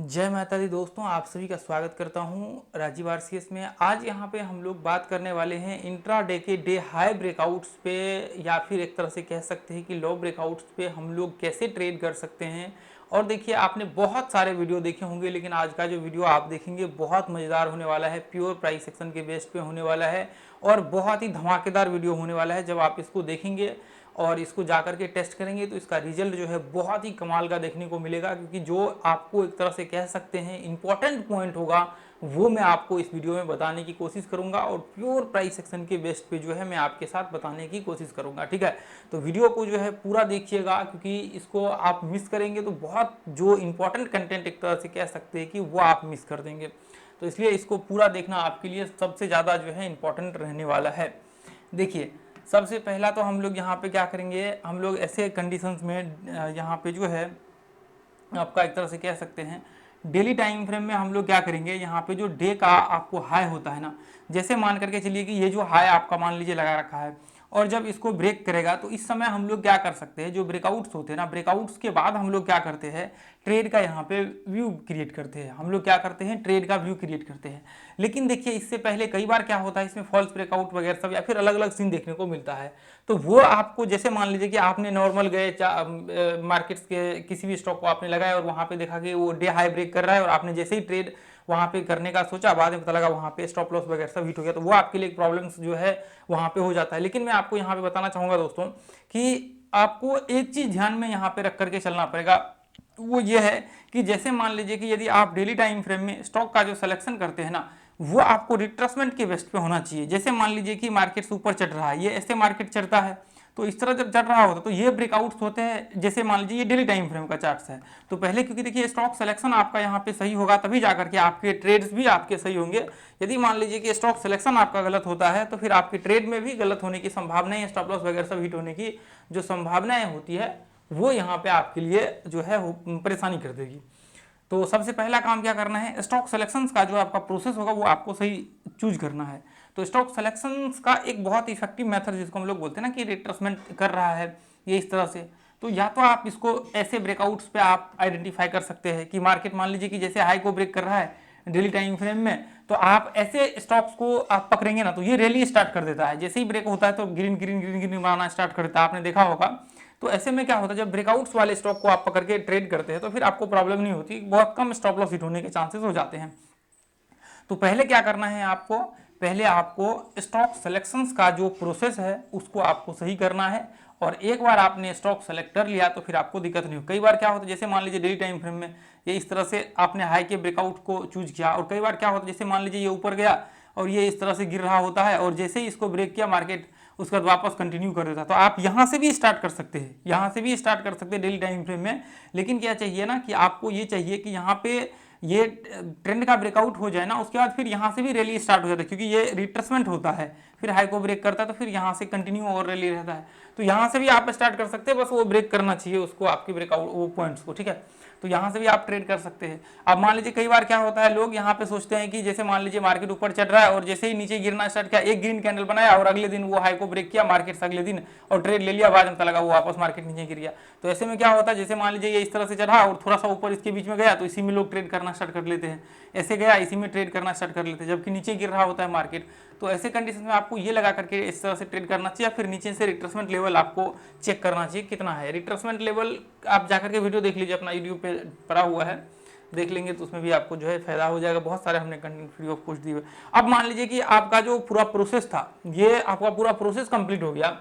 जय माता दी दोस्तों, आप सभी का स्वागत करता हूं राजीव आरसीएस में। आज यहां पे हम लोग बात करने वाले हैं इंट्राडे के डे हाई ब्रेकआउट्स पे, या फिर एक तरह से कह सकते हैं कि लो ब्रेकआउट्स पे हम लोग कैसे ट्रेड कर सकते हैं। और देखिए, आपने बहुत सारे वीडियो देखे होंगे, लेकिन आज का जो वीडियो आप देखेंगे बहुत मज़ेदार होने वाला है, प्योर प्राइस एक्शन के बेस पे होने वाला है और बहुत ही धमाकेदार वीडियो होने वाला है। जब आप इसको देखेंगे और इसको जा कर के टेस्ट करेंगे तो इसका रिजल्ट जो है बहुत ही कमाल का देखने को मिलेगा, क्योंकि जो आपको एक तरह से कह सकते हैं इंपॉर्टेंट पॉइंट होगा वो मैं आपको इस वीडियो में बताने की कोशिश करूंगा और प्योर प्राइस सेक्शन के बेस्ट पे जो है मैं आपके साथ बताने की कोशिश करूंगा। ठीक है, तो वीडियो को जो है पूरा देखिएगा, क्योंकि इसको आप मिस करेंगे तो बहुत जो इंपॉर्टेंट कंटेंट एक तरह से कह सकते हैं कि वो आप मिस कर देंगे। तो इसलिए इसको पूरा देखना आपके लिए सबसे ज़्यादा जो है इंपॉर्टेंट रहने वाला है। देखिए, सबसे पहला तो हम लोग यहाँ पे क्या करेंगे, हम लोग ऐसे कंडीशंस में यहाँ पे जो है आपका एक तरह से कह सकते हैं डेली टाइम फ्रेम में हम लोग क्या करेंगे, यहाँ पे जो डे का आपको हाई होता है ना, जैसे मान करके चलिए कि ये जो हाई आपका मान लीजिए लगा रखा है और जब इसको ब्रेक करेगा तो इस समय हम लोग क्या कर सकते हैं, जो ब्रेकआउट्स होते हैं ना, ब्रेकआउट्स के बाद हम लोग क्या करते हैं, ट्रेड का यहाँ पे व्यू क्रिएट करते हैं। हम लोग क्या करते हैं, ट्रेड का व्यू क्रिएट करते हैं। लेकिन देखिए, इससे पहले कई बार क्या होता है, इसमें फॉल्स ब्रेकआउट वगैरह सब या फिर अलग अलग सीन देखने को मिलता है। तो वो आपको जैसे मान लीजिए कि आपने नॉर्मल गए मार्केट्स के किसी भी स्टॉक को आपने लगाया और वहाँ पे देखा कि वो डे हाई ब्रेक कर रहा है और आपने जैसे ही ट्रेड वहाँ पे करने का सोचा, बाद में पता लगा वहाँ पे स्टॉप लॉस वगैरह सब हिट हो गया, तो वो आपके लिए एक प्रॉब्लम्स जो है वहाँ पे हो जाता है। लेकिन मैं आपको यहाँ पे बताना चाहूँगा दोस्तों कि आपको एक चीज़ ध्यान में यहाँ पे रख करके चलना पड़ेगा, वो ये है कि जैसे मान लीजिए कि यदि आप डेली टाइम फ्रेम में स्टॉक का जो सिलेक्शन करते हैं ना, वो आपको रिट्रेसमेंट के बेस्ट पे होना चाहिए। जैसे मान लीजिए कि मार्केट ऊपर चढ़ रहा है, ये ऐसे मार्केट चढ़ता है तो इस तरह जब चढ़ रहा होता है तो ये ब्रेकआउट्स होते हैं। जैसे मान लीजिए ये डेली टाइम फ्रेम का चार्ट्स है, तो पहले क्योंकि देखिए स्टॉक सिलेक्शन आपका यहाँ पे सही होगा तभी जाकर के आपके ट्रेड्स भी आपके सही होंगे। यदि मान लीजिए कि स्टॉक सिलेक्शन आपका गलत होता है तो फिर आपके ट्रेड में भी गलत होने की संभावनाएं, स्टॉप लॉस वगैरह सब हिट होने की जो संभावनाएं होती है वो यहाँ पे आपके लिए जो है परेशानी कर देगी। तो सबसे पहला काम क्या करना है, स्टॉक सिलेक्शंस का जो आपका प्रोसेस होगा वो आपको सही चूज करना है। तो स्टॉक सिलेक्शंस का एक बहुत इफेक्टिव मेथड जिसको हम लोग बोलते हैं ना कि रिट्रेसमेंट कर रहा है ये इस तरह से, तो या तो आप इसको ऐसे ब्रेकआउट्स पे आप आइडेंटिफाई कर सकते हैं कि मार्केट मान लीजिए कि जैसे हाई को ब्रेक कर रहा है डेली टाइम फ्रेम में, तो आप ऐसे स्टॉक्स को आप पकड़ेंगे ना तो ये रैली स्टार्ट कर देता है। जैसे ही ब्रेक होता है तो ग्रीन ग्रीन ग्रीन ग्रीन बनाना स्टार्ट कर देता है, आपने देखा होगा। तो ऐसे में क्या होता है, जब ब्रेकआउट्स वाले स्टॉक को आप पकड़ के ट्रेड करते हैं तो फिर आपको प्रॉब्लम नहीं होती, बहुत कम स्टॉप लॉस हिट होने के चांसेस हो जाते हैं। तो पहले क्या करना है आपको, पहले आपको स्टॉक सिलेक्शंस का जो प्रोसेस है उसको आपको सही करना है। और एक बार आपने स्टॉक सेलेक्ट कर लिया तो फिर आपको दिक्कत नहीं हो। कई बार क्या होता है, जैसे मान लीजिए डेली टाइम फ्रेम में ये इस तरह से आपने हाई के ब्रेकआउट को चूज किया, और कई बार क्या होता है, जैसे मान लीजिए ये ऊपर गया और ये इस तरह से गिर रहा होता है और जैसे ही इसको ब्रेक किया मार्केट उसके बाद वापस कंटिन्यू कर देता है। तो आप यहाँ से भी स्टार्ट कर सकते हैं, यहाँ से भी स्टार्ट कर सकते हैं डेली टाइम फ्रेम में। लेकिन क्या चाहिए ना कि आपको ये चाहिए कि यहाँ पे ये ट्रेंड का ब्रेकआउट हो जाए ना, उसके बाद फिर यहाँ से भी रैली स्टार्ट हो जाता है, क्योंकि ये रिट्रेसमेंट होता है, फिर हाई को ब्रेक करता है तो फिर यहाँ से कंटिन्यू और रैली रहता है। तो यहाँ से भी आप स्टार्ट कर सकते हैं, बस वो ब्रेक करना चाहिए उसको, आपकी ब्रेकआउट वो पॉइंट्स को। ठीक है, तो यहाँ से भी आप ट्रेड कर सकते हैं। अब मान लीजिए कई बार क्या होता है, लोग यहाँ पे सोचते हैं कि जैसे मान लीजिए मार्केट ऊपर चढ़ रहा है और जैसे ही नीचे गिरना स्टार्ट किया, एक ग्रीन कैंडल बनाया और अगले दिन वो हाई को ब्रेक किया मार्केट से, अगले दिन और ट्रेड ले लिया, बाद में पता लगा वो वापस मार्केट नीचे गिर गया। तो ऐसे में क्या होता है, जैसे मान लीजिए ये इस तरह से चढ़ा और थोड़ा सा ऊपर इसके बीच में गया तो इसी में लोग ट्रेड करना स्टार्ट कर लेते हैं, ऐसे गया इसी में ट्रेड करना स्टार्ट कर लेते हैं, जबकि नीचे गिर रहा होता है मार्केट। तो ऐसे कंडीशन में आपको ये लगा करके इस तरह से ट्रेड करना चाहिए, फिर नीचे से रिट्रेसमेंट लेवल आपको चेक करना चाहिए कितना है। रिट्रेसमेंट लेवल आप जाकर के वीडियो देख लीजिए, अपना यूट्यूब पे पड़ा हुआ है, देख लेंगे तो उसमें भी आपको जो है फायदा हो जाएगा। बहुत सारे हमने कंटेंट फ्री ऑफ कॉस्ट दिए हुए। अब मान लीजिए कि आपका जो पूरा प्रोसेस था, ये आपका पूरा प्रोसेस कंप्लीट हो गया,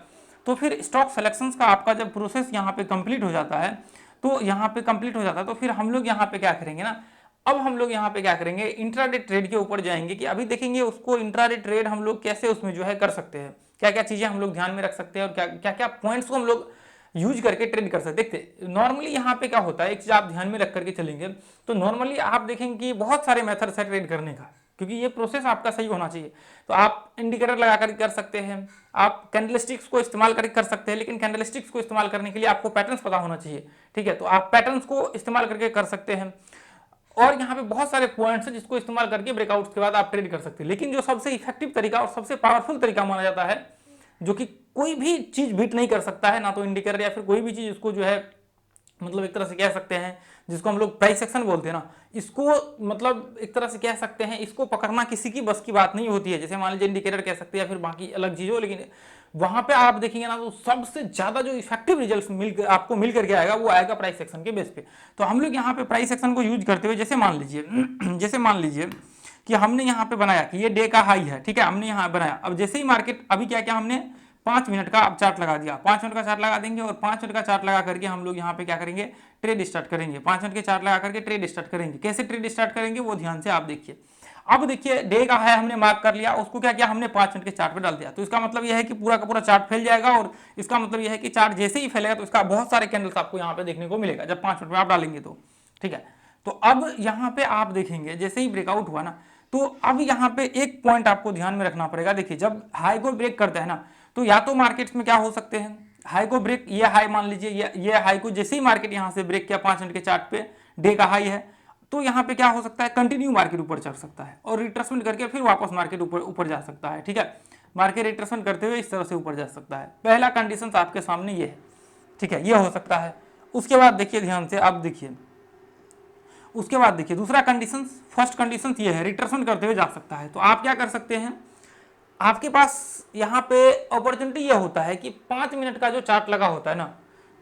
तो फिर स्टॉक सिलेक्शंस का आपका जब प्रोसेस यहाँ पे कंप्लीट हो जाता है, तो यहाँ पे कंप्लीट हो जाता है तो फिर हम लोग यहाँ पे क्या करेंगे ना, अब हम लोग यहाँ पे क्या करेंगे, इंट्राडे ट्रेड के ऊपर जाएंगे कि अभी देखेंगे उसको इंट्राडे ट्रेड हम लोग कैसे उसमें जो है कर सकते हैं, क्या क्या चीजें हम लोग ध्यान में रख सकते हैं और क्या क्या क्या पॉइंट्स को हम लोग यूज करके ट्रेड कर सकते। देखते नॉर्मली यहाँ पे क्या होता है, एक चीज आप ध्यान में रख करके चलेंगे तो नॉर्मली आप देखेंगे कि बहुत सारे मेथड्स है ट्रेड करने का, क्योंकि ये प्रोसेस आपका सही होना चाहिए। तो आप इंडिकेटर लगा कर कर सकते हैं, आप कैंडलस्टिक्स को इस्तेमाल करके कर सकते हैं, लेकिन कैंडलस्टिक्स को इस्तेमाल करने के लिए आपको पैटर्न्स पता होना चाहिए। ठीक है, तो आप पैटर्न्स को इस्तेमाल करके कर सकते हैं। और यहाँ पे बहुत सारे पॉइंट्स हैं जिसको इस्तेमाल करके ब्रेकआउट्स के बाद आप ट्रेड कर सकते हैं। लेकिन जो सबसे इफेक्टिव तरीका और सबसे पावरफुल तरीका माना जाता है, जो कि कोई भी चीज बीट नहीं कर सकता है, ना तो इंडिकेटर या फिर कोई भी चीज उसको जो है मतलब एक तरह से कह सकते हैं जिसको हम लोग प्राइस एक्शन बोलते हैं ना, इसको मतलब एक तरह से कह सकते हैं, इसको पकड़ना किसी की बस की बात नहीं होती है। जैसे मान लीजिए इंडिकेटर कह सकते हैं या फिर बाकी अलग चीज़ हो, लेकिन वहां पे आप देखेंगे ना तो सबसे ज्यादा जो इफेक्टिव रिजल्ट आपको मिल करके आएगा वो आएगा प्राइस एक्शन के बेस पे। तो हम लोग यहाँ पे प्राइस एक्शन को यूज करते हुए जैसे मान लीजिए कि हमने यहाँ पे बनाया कि ये डे का हाई है, ठीक है, हमने यहाँ बनाया। अब जैसे ही मार्केट अभी क्या क्या हमने 5 मिनट का अब चार्ट लगा दिया, 5 मिनट का चार्ट लगा देंगे और 5 मिनट का चार्ट लगा करके हम लोग यहाँ पे क्या करेंगे, ट्रेड स्टार्ट करेंगे। 5 मिनट के चार्ट लगा करके ट्रेड स्टार्ट करेंगे। कैसे ट्रेड स्टार्ट करेंगे वो ध्यान से आप देखिए। अब देखिए डे का है हमने मार्क कर लिया, उसको क्या किया हमने 5 मिनट के चार्ट पे डाल दिया। तो इसका मतलब यह है कि पूरा का पूरा चार्ट फैल जाएगा और इसका मतलब यह है कि चार्ट जैसे ही फैलेगा तो इसका बहुत सारे कैंडल्स आपको यहाँ पे देखने को मिलेगा जब 5 मिनट में आप डालेंगे तो, ठीक है। तो अब यहाँ पे आप देखेंगे जैसे ही ब्रेकआउट हुआ ना, तो अब यहाँ पे एक पॉइंट आपको ध्यान में रखना पड़ेगा। देखिए जब हाई को ब्रेक करता है ना, तो या तो मार्केट्स में क्या हो सकते हैं, हाई को ब्रेक, ये हाई मान लीजिए ये हाई को जैसे ही मार्केट यहाँ से ब्रेक किया 5 मिनट के चार्ट पे, डे का हाई है, तो यहाँ पे क्या हो सकता है, कंटिन्यू मार्केट ऊपर चढ़ सकता है और रिट्रेसमेंट करके फिर वापस मार्केट ऊपर जा सकता है, ठीक है। मार्केट रिट्रेसमेंट करते हुए इस तरह से ऊपर जा सकता है। पहला कंडीशन आपके सामने ये है, ठीक है, ये हो सकता है। उसके बाद देखिए ध्यान से, आप देखिए उसके बाद देखिए दूसरा कंडीशन, फर्स्ट कंडीशन ये है रिट्रेसमेंट करते हुए जा सकता है। तो आप क्या कर सकते हैं, आपके पास यहाँ पे अपॉर्चुनिटी ये होता है कि 5 मिनट का जो चार्ट लगा होता है ना,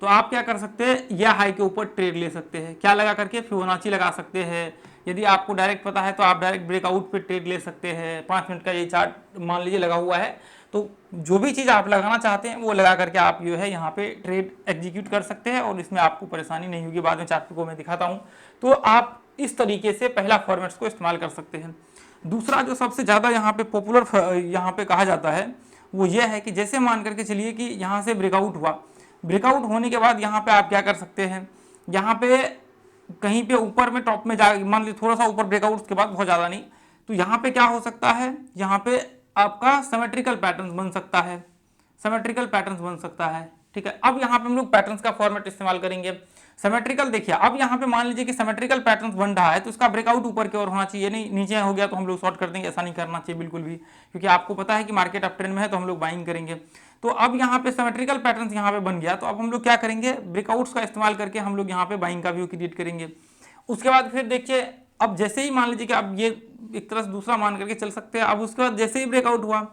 तो आप क्या कर सकते हैं, यह हाई के ऊपर ट्रेड ले सकते हैं। क्या लगा करके, फिबोनाची लगा सकते हैं। यदि आपको डायरेक्ट पता है तो आप डायरेक्ट ब्रेकआउट पे ट्रेड ले सकते हैं। 5 मिनट का ये चार्ट मान लीजिए लगा हुआ है, तो जो भी चीज़ आप लगाना चाहते हैं वो लगा करके आप जो है यहाँ पे ट्रेड एग्जीक्यूट कर सकते हैं और इसमें आपको परेशानी नहीं होगी। बाद में चार्ट को मैं दिखाता हूँ। तो आप इस तरीके से पहला फॉर्मेट्स को इस्तेमाल कर सकते हैं। दूसरा जो सबसे ज़्यादा यहाँ पे पॉपुलर यहाँ पे कहा जाता है वो ये है कि जैसे मान करके चलिए कि यहाँ से ब्रेकआउट हुआ, ब्रेकआउट होने के बाद यहाँ पे आप क्या कर सकते हैं, यहाँ पे कहीं पे ऊपर में टॉप में जा, मान लीजिए थोड़ा सा ऊपर ब्रेकआउट के बाद, बहुत ज़्यादा नहीं, तो यहाँ पे क्या हो सकता है, यहाँ पे आपका सिमेट्रिकल पैटर्न बन सकता है, सिमेट्रिकल पैटर्न बन सकता है, ठीक है। अब यहाँ पे हम लोग पैटर्न्स का फॉर्मेट इस्तेमाल करेंगे। सिमेट्रिकल देखिए, अब यहाँ पे मान लीजिए कि सिमेट्रिकल पैटर्न्स बन रहा है तो इसका ब्रेकआउट ऊपर की ओर होना चाहिए, नहीं नीचे हो गया तो हम लोग शॉर्ट कर देंगे। ऐसा नहीं करना चाहिए बिल्कुल भी, क्योंकि आपको पता है कि मार्केट अप ट्रेंड में है तो हम लोग बाइंग करेंगे। तो अब यहाँ पे सिमेट्रिकल पैटर्न्स यहाँ पे बन गया, तो अब हम लोग क्या करेंगे, ब्रेकआउट्स का इस्तेमाल करके हम लोग यहाँ पे बाइंग का व्यू क्रिएट करेंगे। उसके बाद फिर देखिए, अब जैसे ही मान लीजिए कि अब ये एक तरह से दूसरा मान करके चल सकते हैं। अब उसके बाद जैसे ही ब्रेकआउट हुआ,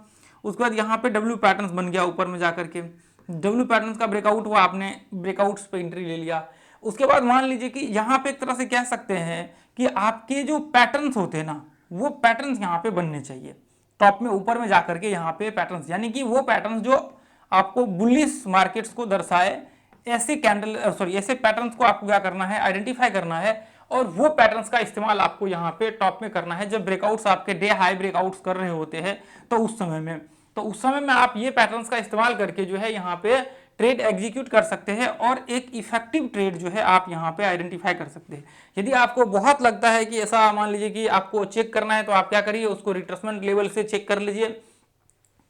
उसके बाद यहाँ पे डब्ल्यू पैटर्न्स बन गया ऊपर में जाकर के, डब्ल्यू पैटर्न्स का ब्रेकआउट हुआ, आपने ब्रेकआउट्स पे एंट्री ले लिया। उसके बाद मान लीजिए कि यहाँ पे एक तरह से कह सकते हैं कि आपके जो पैटर्न्स होते हैं ना, वो पैटर्न्स यहाँ पे बनने चाहिए टॉप में, ऊपर में जाकर के यहाँ पे पैटर्न्स, यानी कि वो पैटर्न्स जो आपको बुलिश मार्केट्स को दर्शाए, ऐसे ऐसे पैटर्न्स को आपको क्या करना है, आइडेंटिफाई करना है और वो पैटर्न्स का इस्तेमाल आपको यहाँ पे टॉप में करना है। जब ब्रेकआउट्स आपके डे हाई ब्रेकआउट्स कर रहे होते हैं तो उस समय में आप ये पैटर्न्स का इस्तेमाल करके जो है यहाँ पे ट्रेड एग्जीक्यूट कर सकते हैं और एक इफेक्टिव ट्रेड जो है आप यहाँ पे आइडेंटिफाई कर सकते हैं। यदि आपको बहुत लगता है कि ऐसा मान लीजिए कि आपको चेक करना है, तो आप क्या करिए, उसको रिट्रेसमेंट लेवल से चेक कर लीजिए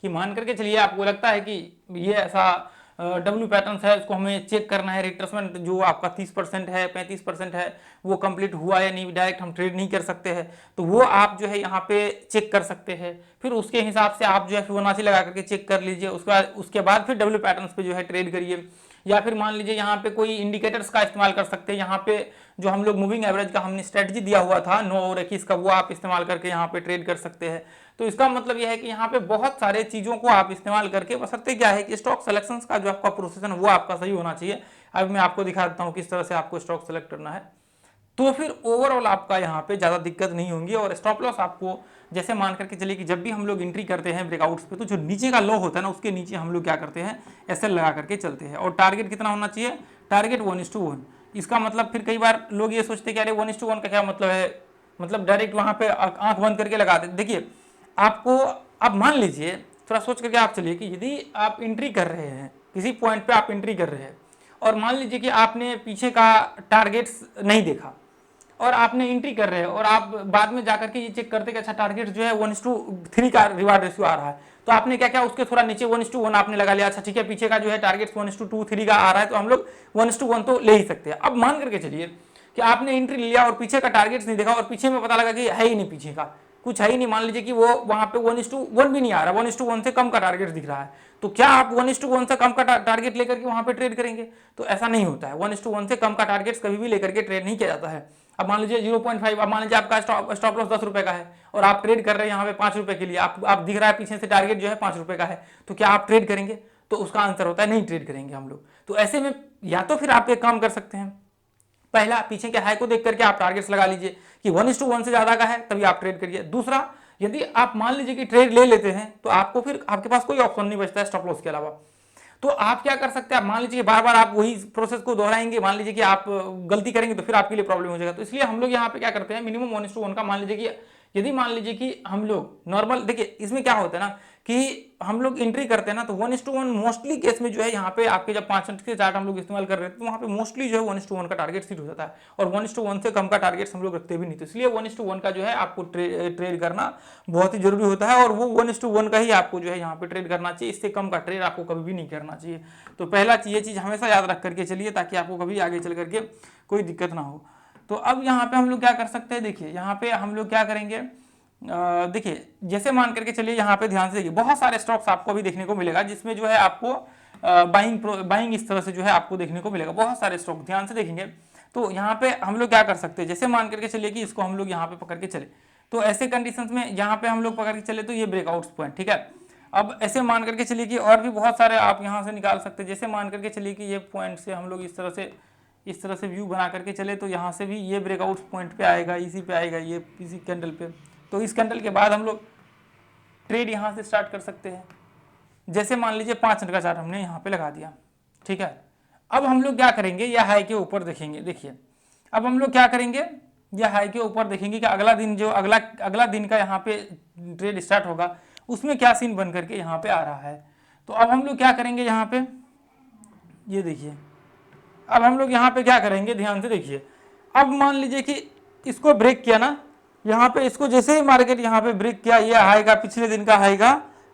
कि मान करके चलिए आपको लगता है कि ये ऐसा डब्ल्यू पैटर्न्स है, उसको हमें चेक करना है, रिट्रेसमेंट जो आपका 30% है 35% है वो कंप्लीट हुआ या नहीं, डायरेक्ट हम ट्रेड नहीं कर सकते हैं, तो वो आप जो है यहाँ पे चेक कर सकते हैं। फिर उसके हिसाब से आप जो है फिबोनाची लगा करके चेक कर लीजिए। उसके बाद फिर डब्ल्यू पैटर्न्स पे जो है ट्रेड करिए। या फिर मान लीजिए यहाँ पे कोई इंडिकेटर्स का इस्तेमाल कर सकते हैं। यहाँ पे जो हम लोग मूविंग एवरेज का हमने स्ट्रेटजी दिया हुआ था 9 और 21 का, वो आप इस्तेमाल करके यहाँ पे ट्रेड कर सकते हैं। तो इसका मतलब यह है कि यहाँ पे बहुत सारे चीज़ों को आप इस्तेमाल करके, बशर्ते क्या है कि स्टॉक सिलेक्शंस का जो आपका प्रोसेस है वो आपका सही होना चाहिए। अब मैं आपको दिखा देता हूँ किस तरह से आपको स्टॉक सेलेक्ट करना है, तो फिर ओवरऑल आपका यहाँ पे ज़्यादा दिक्कत नहीं होंगी। और स्टॉप लॉस आपको जैसे मान करके चलिए कि जब भी हम लोग एंट्री करते हैं ब्रेकआउट्स पे, तो जो नीचे का लो होता है ना, उसके नीचे हम लोग क्या करते हैं, एसएल लगा करके चलते हैं। और टारगेट कितना होना चाहिए, टारगेट 1:1। इसका मतलब फिर कई बार लोग ये सोचते हैं कि अरे 1:1 का क्या मतलब है, मतलब डायरेक्ट वहाँ पे आंख बंद करके लगा देते। देखिए आपको, अब मान लीजिए थोड़ा सोच करके आप चलिए कि यदि आप एंट्री कर रहे हैं, किसी पॉइंट पे आप एंट्री कर रहे हैं और मान लीजिए कि आपने पीछे का टारगेट्स नहीं देखा और आपने एंट्री कर रहे हैं और आप बाद में जाकर के ये चेक करते कि अच्छा टारगेट जो है 1:3 का रिवार्ड रेशियो आ रहा है, तो आपने क्या किया, उसके थोड़ा नीचे 1:1 आपने लगा लिया। अच्छा ठीक है, पीछे का जो है टारगेट 1:2-3 का आ रहा है, तो हम लोग 1:1 तो ले ही सकते हैं। अब मान करके चलिए कि आपने एंट्री लिया और पीछे का टारगेट नहीं देखा और पीछे में पता लगा कि है ही नहीं पीछे का, कुछ है ही नहीं, मान लीजिए कि वो वहां पे 1:1 भी नहीं आ रहा, 1:1 से कम का टारगेट दिख रहा है, तो क्या आप 1:1 से कम का टारगेट लेकर के वहां पे ट्रेड करेंगे? तो ऐसा नहीं होता है, 1:1 से कम का टारगेट कभी भी लेकर के ट्रेड नहीं किया जाता है। अब मान लीजिए 0.5, अब मान लीजिए आपका स्टॉप लॉस 10 रुपए का है और आप ट्रेड कर रहे हैं यहाँ पे 5 रुपए के लिए, आप दिख रहा है पीछे से टारगेट जो है 5 रुपए का है, तो क्या आप ट्रेड करेंगे? तो उसका आंसर होता है नहीं ट्रेड करेंगे हम लोग। तो ऐसे में या तो फिर आप एक काम कर सकते हैं, पहला पीछे के हाई को देख करके आप टारगेट्स लगा लीजिए कि 1:1 से ज्यादा का है, तभी आप ट्रेड करिए। दूसरा, यदि आप मान लीजिए कि ट्रेड ले लेते हैं तो आपको फिर आपके पास कोई ऑप्शन नहीं बचता है स्टॉप लॉस के अलावा, तो आप क्या कर सकते हैं, मान लीजिए बार बार आप वही प्रोसेस को दोहराएंगे, मान लीजिए कि आप गलती करेंगे तो फिर आपके लिए प्रॉब्लम हो जाएगा। तो इसलिए हम लोग यहाँ पे क्या करते हैं, मिनिमम 1:1 का मान लीजिए कि यदि मान लीजिए कि हम लोग नॉर्मल, देखिए इसमें क्या होता है ना कि हम लोग एंट्री करते हैं ना, तो 1:1 मोस्टली केस में जो है यहाँ पे आपके जब 5 मिनट के चार्ट हम लोग इस्तेमाल कर रहे थे तो वहाँ पे मोस्टली जो है 1:1 का टारगेट सेट हो जाता है, और 1:1 से कम का टारगेट हम लोग रखते भी नहीं। तो इसलिए 1:1 का जो है आपको ट्रेड करना बहुत ही जरूरी होता है, और वो 1:1 का ही आपको जो है यहाँ पे ट्रेड करना चाहिए, इससे कम का ट्रेड आपको कभी भी नहीं करना चाहिए। तो पहला ये चीज़ हमेशा याद रख करके चलिए, ताकि आपको कभी आगे चल करके कोई दिक्कत ना हो। तो अब यहाँ पे हम लोग क्या कर सकते हैं, देखिए यहाँ पे हम लोग क्या करेंगे, देखिए जैसे मान करके चलिए, यहाँ पे ध्यान से देखिए, बहुत सारे स्टॉक्स आपको अभी देखने को मिलेगा जिसमें जो है आपको बाइंग इस तरह से जो है आपको देखने को मिलेगा, बहुत सारे स्टॉक ध्यान से देखेंगे। तो यहाँ पे हम लोग क्या कर सकते हैं, जैसे मान करके चलिए कि इसको हम लोग यहाँ पे पकड़ के चले, तो ऐसे कंडीशंस में यहाँ पे हम लोग पकड़ के चले तो ये ब्रेकआउट पॉइंट, ठीक है। अब ऐसे मान करके चलिए कि और भी बहुत सारे आप यहाँ से निकाल सकते हैं, जैसे मान करके चलिए कि ये पॉइंट से हम लोग इस तरह से व्यू बना करके चले, तो यहाँ से भी ये ब्रेकआउट पॉइंट पे आएगा, इसी पे आएगा, ये इसी कैंडल पे। तो इस कैंडल के बाद हम लोग ट्रेड यहाँ से स्टार्ट कर सकते हैं। जैसे मान लीजिए 5 मिनट का चार्ट हमने यहाँ पे लगा दिया, ठीक है। अब हम लोग क्या करेंगे, यह हाई के ऊपर देखेंगे, देखिए अब हम लोग क्या करेंगे, यह हाई के ऊपर देखेंगे कि अगला दिन जो अगला दिन का यहाँ पे ट्रेड स्टार्ट होगा, उसमें क्या सीन बन करके यहाँ पे आ रहा है। तो अब हम लोग क्या करेंगे, यहाँ पे ये देखिए, अब हम लोग यहाँ पे क्या करेंगे, ध्यान से देखिए। अब मान लीजिए कि इसको ब्रेक किया ना, यहाँ पे इसको जैसे ही मार्केट यहाँ पे ब्रेक किया, ये आएगा पिछले दिन का आएगा।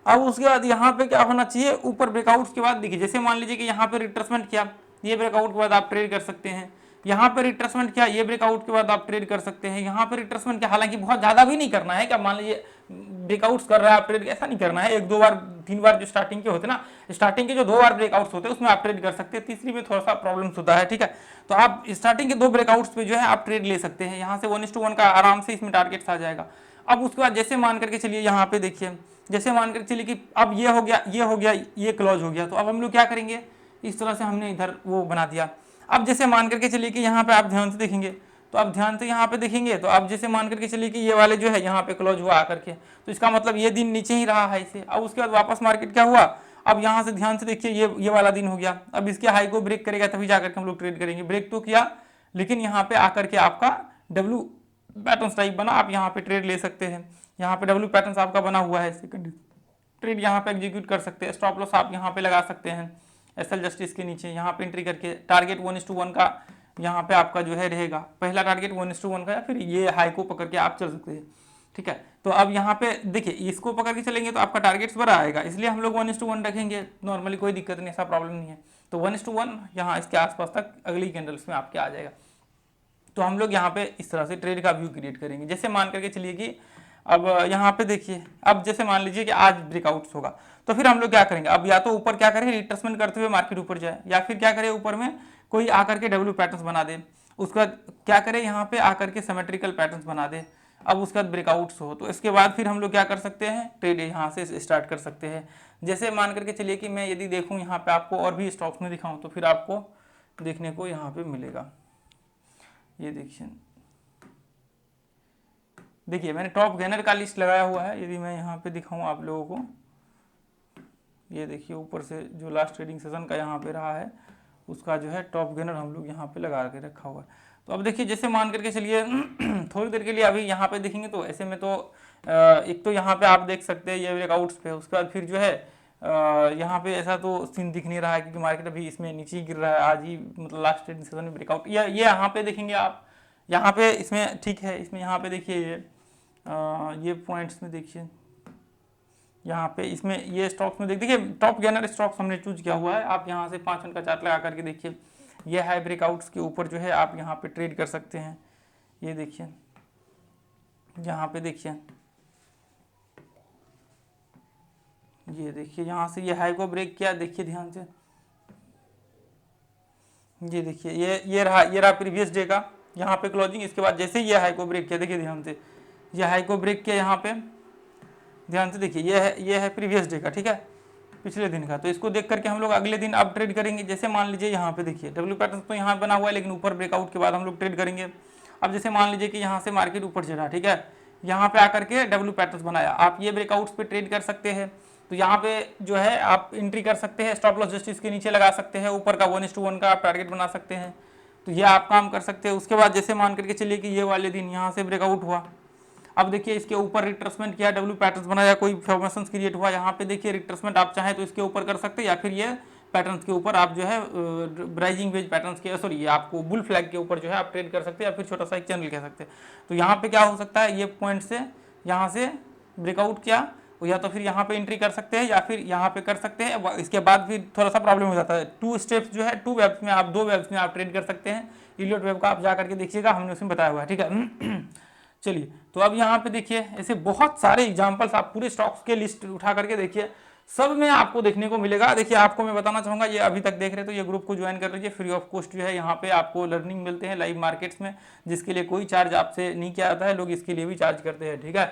अब उसके बाद यहाँ पे क्या होना चाहिए, ऊपर ब्रेकआउट के बाद देखिए, जैसे मान लीजिए कि यहाँ पे रिट्रेसमेंट किया, ये ब्रेकआउट के बाद आप ट्रेड कर सकते हैं। यहाँ पे रिट्रेसमेंट किया, ये ब्रेकआउट के बाद आप ट्रेड कर सकते हैं। यहाँ पे रिट्रेसमेंट किया, हालांकि बहुत ज्यादा भी नहीं करना है, क्या मान लीजिए ब्रेकआउट्स कर रहा है आप ट्रेड, ऐसा नहीं करना है, 1-2 बार 3 बार जो स्टार्टिंग के होते हैं ना, स्टार्टिंग के जो 2 बार ब्रेकआउट्स होते हैं उसमें आप ट्रेड कर सकते हैं, तीसरी में थोड़ा सा प्रॉब्लम्स होता है, ठीक है। तो आप स्टार्टिंग के 2 ब्रेकआउट्स पे जो है आप ट्रेड ले सकते हैं, यहाँ से 1:1 का आराम से इसमें टारगेट्स आ जाएगा। अब उसके बाद जैसे मान करके चलिए, यहाँ पे देखिए, जैसे मान करके चलिए कि अब ये हो गया, ये हो गया, ये क्लोज हो गया, तो अब हम लोग क्या करेंगे, इस तरह से हमने इधर वो बना दिया। अब जैसे मान करके चलिए कि यहाँ पे आप ध्यान से देखेंगे, तो आप ध्यान से यहाँ पे देखेंगे, तो आप जैसे मान करके चलिए कि ये वाले जो है यहाँ पे क्लोज हुआ आकर के, तो इसका मतलब ये दिन नीचे ही रहा है इसे। अब उसके बाद वापस मार्केट क्या हुआ, अब यहाँ से ध्यान से देखिए, ये वाला दिन हो गया, अब इसके हाई को ब्रेक करेगा तभी जाकर के हम लोग ट्रेड करेंगे। ब्रेक तो किया, लेकिन यहाँ पे आकर के आपका डब्ल्यू पैटर्न टाइप बना, आप यहाँ पे ट्रेड ले सकते हैं। यहाँ पे डब्ल्यू पैटर्न आपका बना हुआ है, सेकंड ट्रेड यहाँ पे एग्जीक्यूट कर सकते हैं। स्टॉप लॉस आप यहाँ पे लगा सकते हैं एसएल जस्टिस के नीचे, यहाँ पे एंट्री करके टारगेट 1:1 का यहाँ पे आपका जो है रहेगा, पहला टारगेट 1:1 का, या फिर ये हाई को पकड़ के आप चल सकते हैं, ठीक है। तो अब यहाँ पे देखिए, इसको पकड़ के चलेंगे तो आपका टारगेट्स बड़ा आएगा, इसलिए हम लोग 1:1 रखेंगे, नॉर्मली कोई दिक्कत नहीं, ऐसा प्रॉब्लम नहीं है। तो 1:1 यहाँ इसके आसपास तक अगली कैंडल्स में आपके आ जाएगा। तो हम लोग यहाँ पे इस तरह से ट्रेड का व्यू क्रिएट करेंगे। जैसे मान करके चलिए कि अब यहाँ पे देखिए, अब जैसे मान लीजिए कि आज ब्रेकआउट्स होगा, तो फिर हम लोग क्या करेंगे, अब या तो ऊपर क्या करें, रिट्रेसमेंट करते हुए मार्केट ऊपर जाए, या फिर क्या करें, ऊपर में कोई आकर के डब्ल्यू पैटर्न्स बना दे, उसके बाद क्या करें, यहाँ पे आकर के सिमेट्रिकल पैटर्न्स बना दे, अब उसके बाद ब्रेकआउट्स हो, तो इसके बाद फिर हम लोग क्या कर सकते हैं, ट्रेड यहाँ से स्टार्ट कर सकते हैं। जैसे मान करके चलिए कि मैं यदि देखूँ यहाँ पे आपको और भी स्टॉक्स में दिखाऊँ, तो फिर आपको देखने को यहाँ पे मिलेगा, ये देखिए मैंने टॉप गेनर का लिस्ट लगाया हुआ है। यदि मैं यहाँ पे दिखाऊँ आप लोगों को, ये देखिए ऊपर से जो लास्ट ट्रेडिंग सेशन का यहाँ पे रहा है, उसका जो है टॉप गेनर हम लोग यहाँ पे लगा के रखा हुआ है। तो अब देखिए, जैसे मान करके चलिए थोड़ी देर के लिए अभी यहाँ पे देखेंगे, तो ऐसे में तो एक तो यहाँ पे आप देख सकते हैं ये ब्रेकआउट्स पे, उसके बाद फिर जो है यहाँ पे ऐसा तो सीन दिख नहीं रहा है, क्योंकि मार्केट अभी इसमें नीचे ही गिर रहा है, आज ही मतलब लास्ट ट्रेडिंग सेशन में ब्रेकआउट, ये यहाँ पे देखेंगे आप, यहाँ पे इसमें ठीक है, इसमें यहाँ पे देखिए ये पॉइंट्स में देखिए, यहाँ पे इसमें ये स्टॉक्स में देखिए टॉप गेनर स्टॉक्स हमने चूज किया हुआ है। आप यहाँ से 5 मिनट का चार्ट लगा करके देखिए, ये हाई ब्रेकआउट्स के ऊपर जो है आप यहाँ पे ट्रेड कर सकते हैं। ये देखिए, यहाँ पे देखिए ये देखिए यहाँ से ये हाई को ब्रेक किया, देखिए ध्यान से, ये देखिए ये रहा प्रीवियस डे का यहाँ पे क्लोजिंग। इसके बाद जैसे ही ये हाई को ब्रेक किया, देखिए ध्यान से, ये हाई को ब्रेक किया यहाँ पे, ध्यान से देखिए, ये है प्रीवियस डे का, ठीक है, पिछले दिन का। तो इसको देख करके हम लोग अगले दिन अब ट्रेड करेंगे। जैसे मान लीजिए यहाँ पे देखिए डब्ल्यू पैटर्न तो यहाँ बना हुआ है, लेकिन ऊपर ब्रेकआउट के बाद हम लोग ट्रेड करेंगे। अब जैसे मान लीजिए कि यहाँ से मार्केट ऊपर चढ़ा, ठीक है, यहाँ पे आकर के डब्ल्यू पैटर्न बनाया, आप ये ब्रेकआउट्स पे ट्रेड कर सकते हैं। तो यहाँ पे जो है आप एंट्री कर सकते हैं, स्टॉप लॉस जस्ट इसके नीचे लगा सकते हैं, ऊपर का 1:1 का आप टारगेट बना सकते हैं। तो ये आप काम कर सकते हैं। उसके बाद जैसे मान करके चलिए कि ये वाले दिन यहाँ से ब्रेकआउट हुआ, अब देखिए इसके ऊपर रिट्रेसमेंट किया, डब्ल्यू पैटर्न बनाया, कोई फॉर्मेशन क्रिएट हुआ, यहाँ पे देखिए रिट्रेसमेंट आप चाहें तो इसके ऊपर कर सकते हैं, या फिर ये पैटर्न्स के ऊपर आप जो है राइजिंग वेज पैटर्न्स के, सॉरी ये आपको बुल फ्लैग के ऊपर जो है आप ट्रेड कर सकते हैं, या फिर छोटा सा एक चैनल कह सकते हैं। तो यहाँ पे क्या हो सकता है, ये पॉइंट से यहाँ से ब्रेकआउट किया, या तो फिर यहाँ पे एंट्री कर सकते हैं, या फिर यहाँ पे कर सकते हैं। इसके बाद फिर थोड़ा सा प्रॉब्लम हो जाता है, 2 स्टेप्स जो है 2 वेब्स में आप 2 वेब्स में आप ट्रेड कर सकते हैं। इलियट वेब का आप जा करके देखिएगा, हमने उसमें बताया हुआ है, ठीक है। चलिए, तो अब यहाँ पे देखिए ऐसे बहुत सारे एग्जांपल्स, आप पूरे स्टॉक्स के लिस्ट उठा करके देखिए, सब में आपको देखने को मिलेगा। देखिए आपको मैं बताना चाहूँगा, ये अभी तक देख रहे तो ये ग्रुप को ज्वाइन कर लीजिए, फ्री ऑफ कॉस्ट जो है यहाँ पे आपको लर्निंग मिलते हैं लाइव मार्केट्स में, जिसके लिए कोई चार्ज आपसे नहीं किया जाता है, लोग इसके लिए भी चार्ज करते हैं, ठीक है।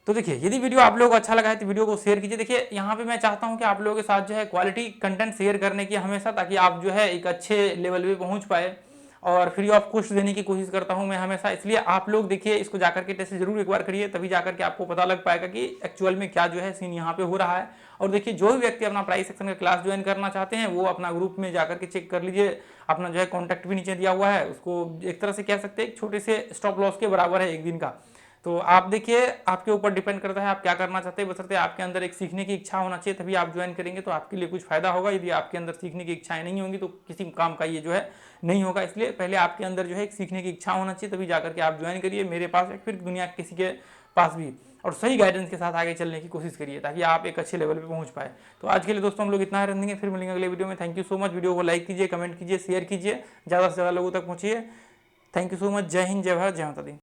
तो देखिए यदि वीडियो आप लोगों को अच्छा लगा है तो वीडियो को शेयर कीजिए। देखिए यहाँ पे मैं चाहता हूँ कि आप लोगों के साथ जो है क्वालिटी कंटेंट शेयर करने की हमेशा, ताकि आप जो है एक अच्छे लेवल पे पहुँच पाए, और फ्री ऑफ कॉस्ट देने की कोशिश करता हूं मैं हमेशा। इसलिए आप लोग देखिए इसको जाकर के टेस्ट जरूर एक बार करिए, तभी जाकर के आपको पता लग पाएगा कि एक्चुअल में क्या जो है सीन यहाँ पे हो रहा है। और देखिए जो भी व्यक्ति अपना प्राइस सेक्शन का क्लास ज्वाइन करना चाहते हैं, वो अपना ग्रुप में जाकर के चेक कर लीजिए, अपना जो है कॉन्टैक्ट भी नीचे दिया हुआ है, उसको एक तरह से कह सकते हैं एक छोटे से स्टॉप लॉस के बराबर है एक दिन का। तो आप देखिए आपके ऊपर डिपेंड करता है आप क्या करना चाहते हैं, बशर्ते आपके अंदर एक सीखने की इच्छा होना चाहिए, तभी आप ज्वाइन करेंगे तो आपके लिए कुछ फायदा होगा। यदि आपके अंदर सीखने की इच्छाएं नहीं होंगी तो किसी काम का ये जो है नहीं होगा। इसलिए पहले आपके अंदर जो है एक सीखने की इच्छा होना चाहिए, तभी जाकर के आप ज्वाइन करिए मेरे पास या फिर दुनिया किसी के पास भी, और सही गाइडेंस के साथ आगे चलने की कोशिश करिए, ताकि आप एक अच्छे लेवल पे पहुंच पाए। तो आज के लिए दोस्तों हम लोग इतना ही रखेंगे, फिर मिलेंगे अगले वीडियो में। Thank you so much. Video को लाइक कीजिए, कमेंट कीजिए, शेयर कीजिए, ज़्यादा से ज़्यादा लोगों तक पहुँचिए। Thank you so much. जय हिंद, जय भारत, जय माता दी।